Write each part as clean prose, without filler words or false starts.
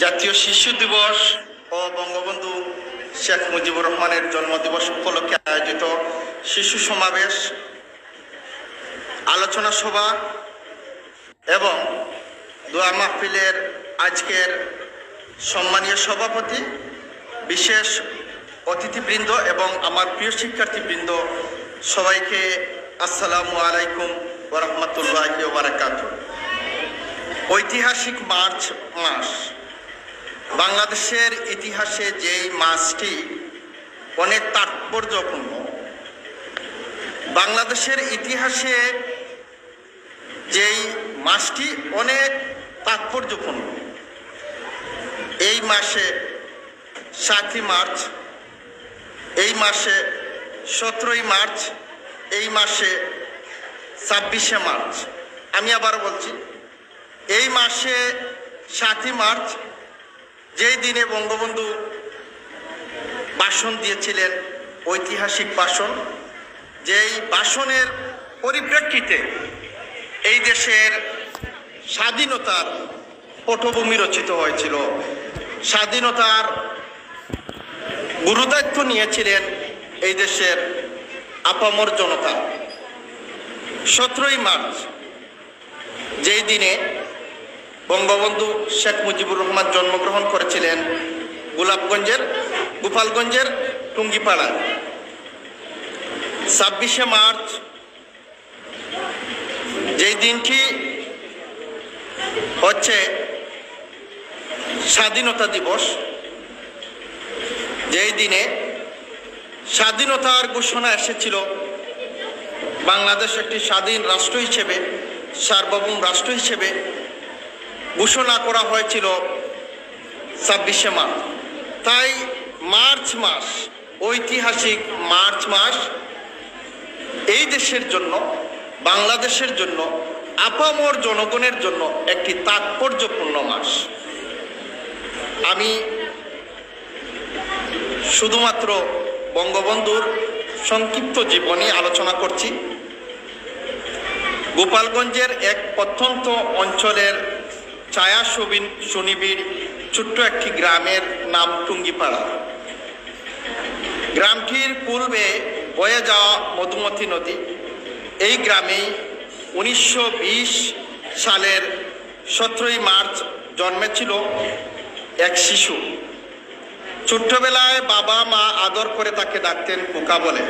জাতীয় শিশু দিবস ও বঙ্গবন্ধু শেখ মুজিবুর রহমানের জন্মদিবস উপলক্ষে আয়োজিত শিশু সমাবেশ, আলোচনা সভা এবং দোয়া মাহফিলের আজকের সম্মানীয় সভাপতি, বিশেষ অতিথিবৃন্দ এবং আমার প্রিয় শিক্ষার্থীবৃন্দ, সবাইকে আসসালামু আলাইকুম ওয়া রাহমাতুল্লাহি ওয়া বারাকাতুহু। ঐতিহাসিক মার্চ মাস বাংলাদেশের ইতিহাসে যেই মাসটি অনেক তাৎপর্যপূর্ণ, বাংলাদেশের ইতিহাসে যেই মাসটি অনেক তাৎপর্যপূর্ণ, এই মাসে 7ই মার্চ, এই মাসে 17ই মার্চ, এই মাসে 26শে মার্চ। আমি আবার বলছি, এই মাসে 7ই মার্চ, যেই দিনে বঙ্গবন্ধু ভাষণ দিয়েছিলেন, ঐতিহাসিক ভাষণ, যেই ভাষণের পরিপ্রেক্ষিতে এই দেশের স্বাধীনতার পটভূমি রচিত হয়েছিল, স্বাধীনতার গুরুদায়িত্ব নিয়েছিলেন এই দেশের আপামর জনতা। 17ই মার্চ, যেই দিনে বঙ্গবন্ধু শেখ মুজিবুর রহমান জন্মগ্রহণ করেছিলেন গোপালগঞ্জের টুঙ্গিপাড়ায়। 26শে মার্চ, যেই দিনটি হচ্ছে স্বাধীনতা দিবস, যেই দিনে স্বাধীনতার ঘোষণা এসেছিল, বাংলাদেশ একটি স্বাধীন রাষ্ট্র হিসেবে, সার্বভৌম রাষ্ট্র হিসেবে ঘোষণা করা হয়েছিল 26শে মার্চ। তাই মার্চ মাস, ঐতিহাসিক মার্চ মাস এই দেশের জন্য, বাংলাদেশের জন্য, আপামর জনগণের জন্য একটি তাৎপর্যপূর্ণ মাস। আমি শুধুমাত্র বঙ্গবন্ধুর সংক্ষিপ্ত জীবনী আলোচনা করছি। গোপালগঞ্জের এক প্রত্যন্ত অঞ্চলের ছায়া সুনিবিড় ছোট্ট একটি গ্রামের নাম টুঙ্গিপাড়া। গ্রামটির পূর্বে বয়ে যাওয়া মধুমতি নদী। এই গ্রামেই 1920 সালের 17ই মার্চ জন্মেছিল এক শিশু। ছোট্টবেলায় বাবা মা আদর করে তাকে ডাকতেন কুকা বলে।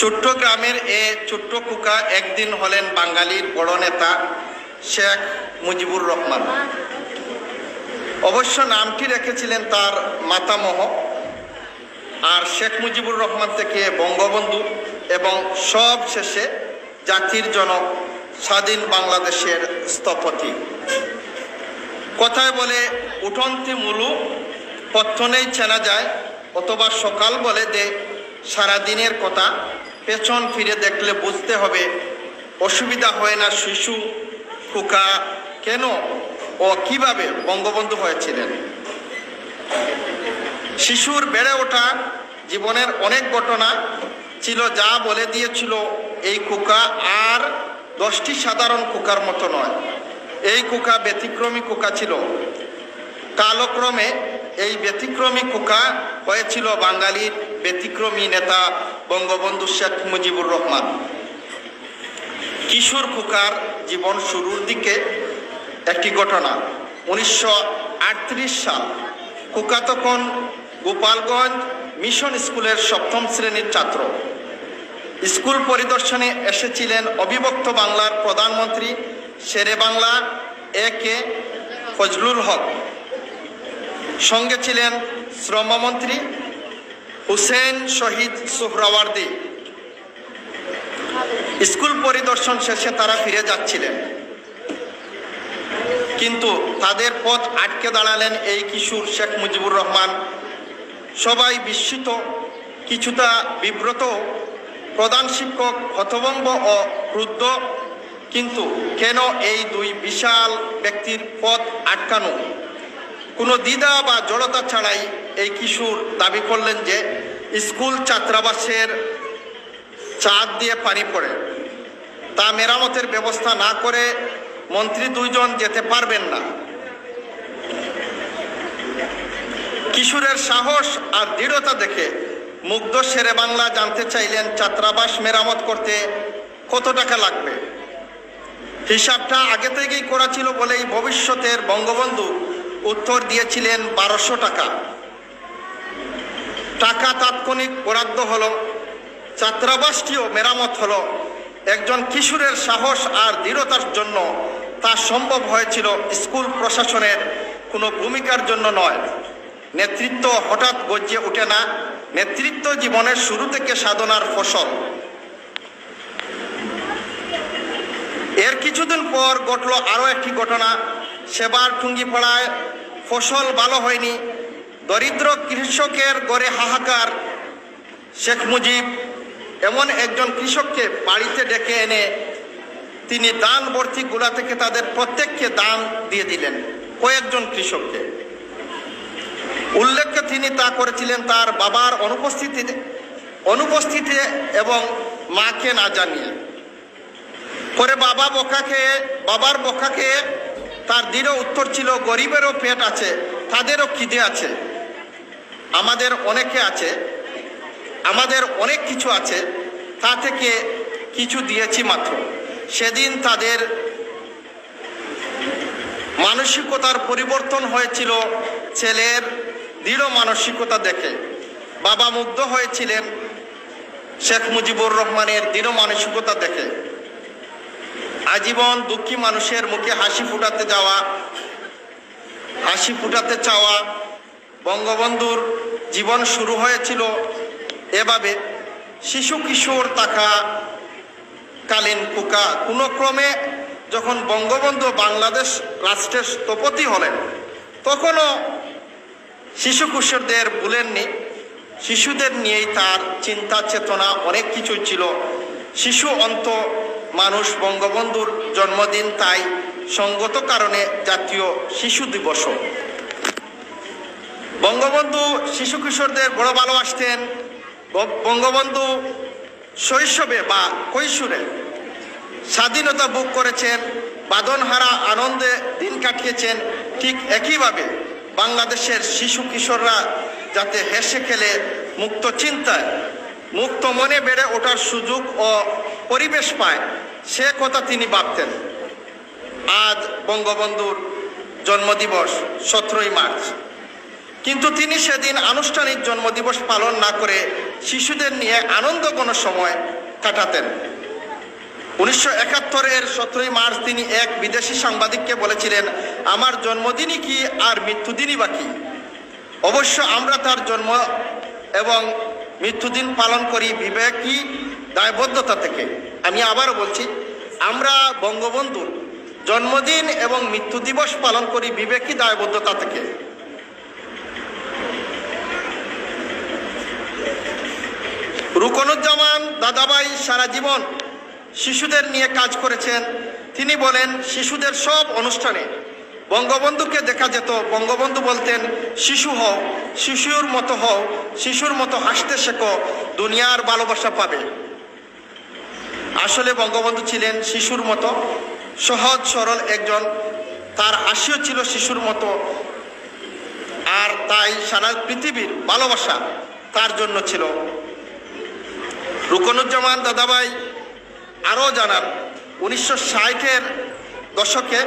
ছোট্ট গ্রামের এ ছোট্ট কুকা একদিন হলেন বাঙালির বড় নেতা শেখ মুজিবুর রহমান। অবশ্য নামটি রেখেছিলেন তার মাতামহ, আর শেখ মুজিবুর রহমান থেকে বঙ্গবন্ধু এবং সব শেষে জাতির জনক স্বাধীন বাংলাদেশের স্থপতি। কথায় বলে, উঠন্তি মুলু পত্তনেই চেনা যায়, অথবা সকাল বলে দে সারাদিনের কথা, পেছন ফিরে দেখলে বুঝতে হবে অসুবিধা হয় না শিশু কুকা কেন ও কিভাবে বঙ্গবন্ধু হয়েছিলেন। শিশুর বেড়ে ওঠা জীবনের অনেক ঘটনা ছিল, যা বলে দিয়েছিল এই কুকা আর 10টি সাধারণ কুকার মতো নয়। এই কুকা ব্যতিক্রমী কুকা ছিল। কালক্রমে এই ব্যতিক্রমী কুকা হয়েছিল বাঙালির ব্যতিক্রমী নেতা বঙ্গবন্ধু শেখ মুজিবুর রহমান। কিশোর কুকার জীবন শুরুর দিকে একটি ঘটনা। 1938 সাল। কুকা তখন গোপালগঞ্জ মিশন স্কুলের 7ম শ্রেণীর ছাত্র। স্কুল পরিদর্শনে এসেছিলেন অবিভক্ত বাংলার প্রধানমন্ত্রী শেরে বাংলা এ.কে. ফজলুল হক। সঙ্গে ছিলেন শ্রমমন্ত্রী হুসেন শহীদ সোহরাওয়ার্দী। স্কুল পরিদর্শন শেষে তারা ফিরে যাচ্ছিলেন, কিন্তু তাদের পথ আটকে দাঁড়ালেন এই কিশোর শেখ মুজিবুর রহমান। সবাই বিস্মিত, কিছুটা বিব্রত। প্রধান শিক্ষক হতভম্ব ও ক্রুদ্ধ। কিন্তু কেন এই দুই বিশাল ব্যক্তির পথ আটকানো? কোনো দ্বিধা বা জড়তা ছাড়াই এই কিশোর দাবি করলেন যে স্কুল ছাত্রাবাসের ছাদ দিয়ে পানি পড়ে, তা মেরামতের ব্যবস্থা না করে মন্ত্রী দুইজন যেতে পারবেন না। কিশোরের সাহস আর দৃঢ়তা দেখে মুগ্ধ শেরে বাংলা জানতে চাইলেন ছাত্রাবাস মেরামত করতে কত টাকা লাগবে। হিসাবটা আগে থেকেই করা ছিল বলেই ভবিষ্যতের বঙ্গবন্ধু উত্তর দিয়েছিলেন 1200 টাকা। টাকা তাৎক্ষণিক বরাদ্দ হলো, ছাত্রাবাসটিও মেরামত হলো। একজন কিশোরের সাহস আর দৃঢ়তার জন্য তা সম্ভব হয়েছিল, স্কুল প্রশাসনের কোনো ভূমিকার জন্য নয়। নেতৃত্ব হঠাৎ গর্জে ওঠে না, নেতৃত্ব জীবনের শুরু থেকে সাধনার ফসল। এর কিছুদিন পর ঘটল আরও একটি ঘটনা। সেবার টুঙ্গিপাড়ায় ফসল ভালো হয়নি, দরিদ্র কৃষকের গড়ে হাহাকার। শেখ মুজিব এমন একজন কৃষককে বাড়িতে ডেকে এনে তিনি দান ভর্তি গোলা থেকে তাদের প্রত্যেককে দান দিয়ে দিলেন, কয়েকজন কৃষককে। উল্লেখ্য তিনি তা করেছিলেন তার বাবার অনুপস্থিতিতে এবং মাকে না জানিয়ে। পরে বাবার বকা খেয়ে তার দৃঢ় উত্তর ছিল, গরিবেরও পেট আছে, তাদেরও খিদে আছে, আমাদের অনেকে আছে, আমাদের অনেক কিছু আছে, তা থেকে কিছু দিয়েছি মাত্র। সেদিন তাদের মানসিকতার পরিবর্তন হয়েছিল ছেলের দৃঢ় মানসিকতা দেখে। বাবা মুগ্ধ হয়েছিলেন শেখ মুজিবুর রহমানের দৃঢ় মানসিকতা দেখে। আজীবন দুঃখী মানুষের মুখে হাসি ফুটাতে চাওয়া বঙ্গবন্ধুর জীবন শুরু হয়েছিল এভাবে। শিশু কিশোর থাকাকালীন কোনো ক্রমে যখন বঙ্গবন্ধু বাংলাদেশ রাষ্ট্রের স্থপতি হলেন, তখনও শিশু কিশোরদের ভুলেননি। শিশুদের নিয়েই তার চিন্তা চেতনা অনেক কিছু ছিল। শিশু অন্ত মানুষ বঙ্গবন্ধুর জন্মদিন, তাই সঙ্গত কারণে জাতীয় শিশু দিবস। বঙ্গবন্ধু শিশু কিশোরদের বড় ভালোবাসতেন। বঙ্গবন্ধু শৈশবে বা কৈশোরে স্বাধীনতা ভোগ করেছেন, বাঁধনহারা আনন্দে দিন কাটিয়েছেন। ঠিক একইভাবে বাংলাদেশের শিশু কিশোররা যাতে হেসে খেলে মুক্ত চিন্তায় মুক্ত মনে বেড়ে ওঠার সুযোগ ও পরিবেশ পায়, সে কথা তিনি ভাবতেন। আজ বঙ্গবন্ধুর জন্মদিবস 17ই মার্চ, কিন্তু তিনি সেদিন আনুষ্ঠানিক জন্মদিবস পালন না করে শিশুদের নিয়ে আনন্দঘন সময় কাটাতেন। 1971-এর 17ই মার্চ তিনি এক বিদেশি সাংবাদিককে বলেছিলেন, আমার জন্মদিনই কি আর মৃত্যুদিনই বাকি। অবশ্য আমরা তার জন্ম এবং মৃত্যুদিন পালন করি বিবেকী দায়বদ্ধতা থেকে। আমি আবারও বলছি, আমরা বঙ্গবন্ধুর জন্মদিন এবং মৃত্যু দিবস পালন করি বিবেকী দায়বদ্ধতা থেকে। রুকনুজ্জামান দাদাভাই সারা জীবন শিশুদের নিয়ে কাজ করেছেন। তিনি বলেন, শিশুদের সব অনুষ্ঠানে বঙ্গবন্ধুকে দেখা যেত। বঙ্গবন্ধু বলতেন, শিশু হও, শিশুর মতো হও, শিশুর মতো হাসতে শেখো, দুনিয়ার ভালোবাসা পাবে। আসলে বঙ্গবন্ধু ছিলেন শিশুর মতো সহজ সরল একজন, তার হাসিও ছিল শিশুর মতো, আর তাই সারা পৃথিবীর ভালোবাসা তার জন্য ছিল। রুকনুজ্জামান দাদাভাই আরও জানান, 1960-এর দশকে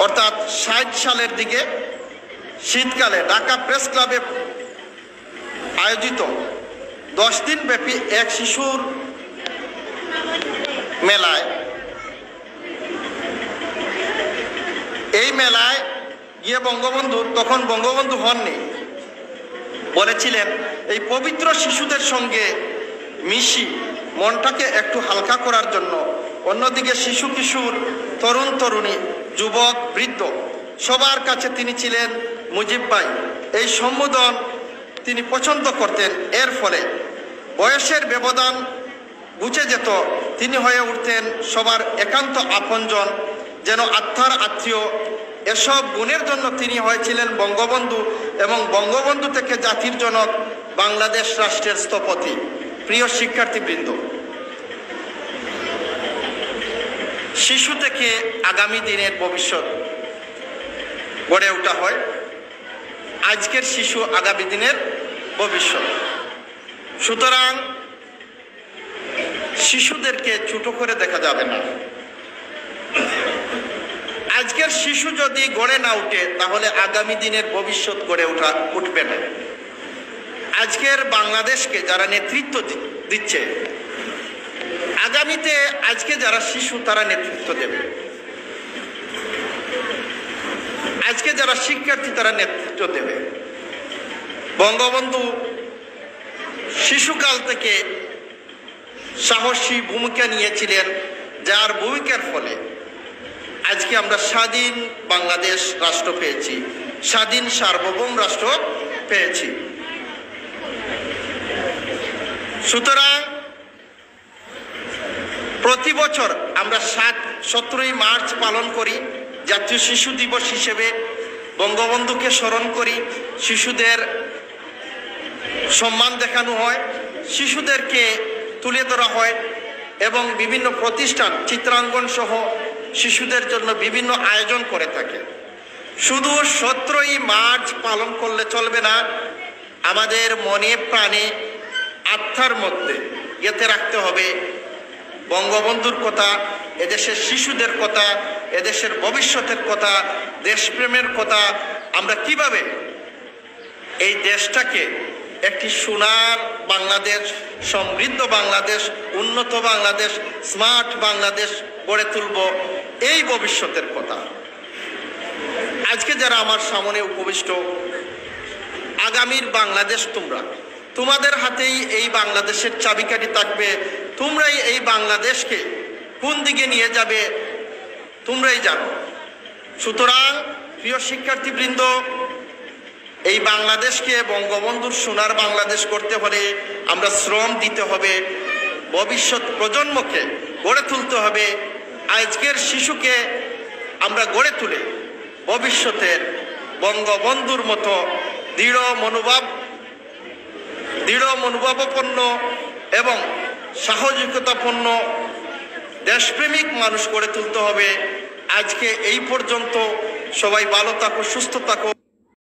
অর্থাৎ 60 সালের দিকে শীতকালে ঢাকা প্রেস ক্লাবে আয়োজিত 10 দিন ব্যাপী এক শিশুর মেলায়, এই মেলায় গিয়ে তখন বঙ্গবন্ধু হননি, বলেছিলেন, এই পবিত্র শিশুদের সঙ্গে মিশি মনটাকে একটু হালকা করার জন্য। অন্যদিকে শিশু কিশোর, তরুণ তরুণী, যুবক বৃদ্ধ সবার কাছে তিনি ছিলেন মুজিব ভাই। এই সম্বোধন তিনি পছন্দ করতেন। এর ফলে বয়সের ব্যবধান বুঝে যেত, তিনি হয়ে উঠতেন সবার একান্ত আপনজন, যেন আত্মার আত্মীয়। এসব গুণের জন্য তিনি হয়েছিলেন বঙ্গবন্ধু এবং বঙ্গবন্ধু থেকে জাতির জনক, বাংলাদেশ রাষ্ট্রের স্থপতি। প্রিয় শিক্ষার্থীবৃন্দ, শিশু থেকে আগামী দিনের ভবিষ্যৎ গড়ে ওঠা হয়। আজকের শিশু আগামী দিনের ভবিষ্যৎ। সুতরাং শিশুদেরকে ছোট করে দেখা যাবে না। আজকের শিশু যদি গড়ে না উঠে তাহলে আগামী দিনের ভবিষ্যৎ গড়ে উঠবে না। আজকের বাংলাদেশকে যারা নেতৃত্ব দিচ্ছে, আগামীতে আজকে যারা শিশু তারা নেতৃত্ব দেবে, আজকে যারা শিক্ষার্থী তারা নেতৃত্ব দেবে। বঙ্গবন্ধু শিশুকাল থেকে সাহসী ভূমিকা নিয়েছিলেন, যার ভূমিকার ফলে আজকে আমরা স্বাধীন বাংলাদেশ রাষ্ট্র পেয়েছি, স্বাধীন সার্বভৌম রাষ্ট্র পেয়েছি। সুতরাং প্রতি বছর আমরা 17ই মার্চ পালন করি, জাতীয় শিশু দিবস হিসেবে বঙ্গবন্ধুকে স্মরণ করি, শিশুদের সম্মান দেখানো হয়, শিশুদেরকে তুলে ধরা হয় এবং বিভিন্ন প্রতিষ্ঠান চিত্রাঙ্কন সহ শিশুদের জন্য বিভিন্ন আয়োজন করে থাকে। শুধু 17ই মার্চ পালন করলে চলবে না, আমাদের মনে প্রাণে আত্মার মধ্যে গেঁথে রাখতে হবে বঙ্গবন্ধুর কথা, এদেশের শিশুদের কথা, এদেশের ভবিষ্যতের কথা, দেশপ্রেমের কথা। আমরা কিভাবে এই দেশটাকে একটি সোনার বাংলাদেশ, সমৃদ্ধ বাংলাদেশ, উন্নত বাংলাদেশ, স্মার্ট বাংলাদেশ গড়ে তুলব, এই ভবিষ্যতের কথা। আজকে যারা আমার সামনে উপবিষ্ট, আগামীর বাংলাদেশ তোমাদের হাতেই এই বাংলাদেশের চাবিকাঠি থাকবে। তোমরাই এই বাংলাদেশকে কোন দিকে নিয়ে যাবে তোমরাই জানো। সুতরাং প্রিয় শিক্ষার্থীবৃন্দ, এই বাংলাদেশকে বঙ্গবন্ধুর সোনার বাংলাদেশ করতে হলে আমরা শ্রম দিতে হবে, ভবিষ্যৎ প্রজন্মকে গড়ে তুলতে হবে। আজকের শিশুকে আমরা গড়ে তুলে ভবিষ্যতের বঙ্গবন্ধুর মতো দৃঢ় মনোভাবাপন্ন এবং সাহসিকতাপূর্ণ দেশপ্রেমিক মানুষ গড়ে তুলতে হবে। আজকে এই পর্যন্ত। সবাই ভালো থাকো, সুস্থ থাকো।